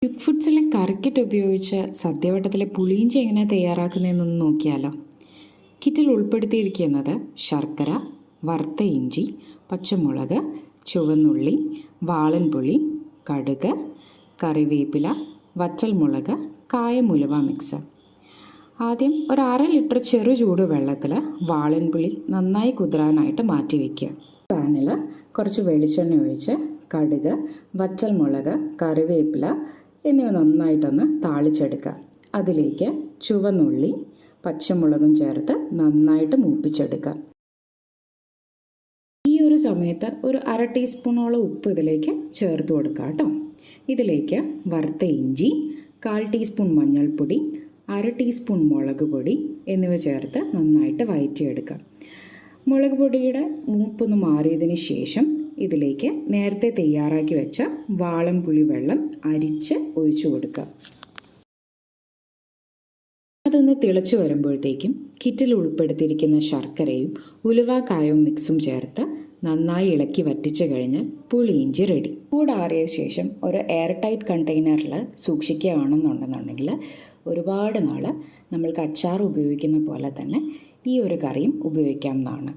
Quick ഫുഡ്സിലെ കറിക്കിറ്റ് ഉപയോഗിച്ച് സദ്യവട്ടത്തിലെ പുളിയിഞ്ചി എങ്ങനെ തയ്യാറാക്കുന്നതെന്നൊന്ന് നോക്കിയാലോ. കിറ്റിൽ ഉൾപ്പെടുത്തിയിരിക്കുന്നത് ശർക്കര, വറുത്ത ഇഞ്ചി, പച്ചമുളക്, ചുവന്നുള്ളി, വാളൻപുളി, കടുക്, കറിവേപ്പില, വറ്റൽമുളക്, കായമുലുവ മിക്സ്. ആദ്യം ഒരു 1/2 ലിറ്റർ ചെറു ചൂട് വെള്ളത്തിൽ വാളൻപുളി നന്നായി കുതിരാനായിട്ട് മാറ്റി വയ്ക്കുക. പാനിൽ കുറച്ച് വെളിച്ചെണ്ണ ഒഴിച്ച് കടുക്, വറ്റൽമുളക്, കറിവേപ്പില എന്നിവ നന്നായിട്ടൊന്ന് താളിച്ചെടുക്കുക. അതിലേക്ക് ചുവന്നുള്ളി, പച്ചമുളകും ചേർത്ത് നന്നായിട്ട് മൂപ്പിച്ചെടുക്കുക. ഈ ഒരു സമയത്ത് ഒരു 1/2 ടീസ്പൂണോളം ഉപ്പ് ഇതിലേക്ക് ചേർത്ത് കൊടുക്കുക കേട്ടോ. ഇതിലേക്ക് വറുത്ത ഇഞ്ചി, 1/4 ടീസ്പൂൺ മഞ്ഞൾപ്പൊടി, 1/2 ടീസ്പൂൺ മുളക് പൊടി എന്നിവ ചേർത്ത് നന്നായിട്ട് വഴറ്റിയെടുക്കുക. മുളക് പൊടിയുടെ മൂപ്പൊന്ന് മാറിയതിന് ശേഷം ഇതിലേക്ക് നേരത്തെ തയ്യാറാക്കി വെച്ച വാളൻപുളി വെള്ളം അരിച്ച് ഒഴിച്ചു കൊടുക്കുക. അതൊന്ന് തിളച്ചു വരുമ്പോഴത്തേക്കും കിറ്റിൽ ഉൾപ്പെടുത്തിയിരിക്കുന്ന ശർക്കരയും ഉലുവാക്കായവും മിക്സും ചേർത്ത് നന്നായി ഇളക്കി വറ്റിച്ചു കഴിഞ്ഞാൽ പുളിയിഞ്ചി റെഡി. ചൂടാറിയ ശേഷം ഒരു എയർ ടൈറ്റ് കണ്ടെയ്നറിൽ സൂക്ഷിക്കുകയാണെന്നുണ്ടെന്നുണ്ടെങ്കിൽ ഒരുപാട് നാൾ നമ്മൾക്ക് അച്ചാർ ഉപയോഗിക്കുന്ന പോലെ തന്നെ ഈ ഒരു കറിയും ഉപയോഗിക്കാവുന്നതാണ്.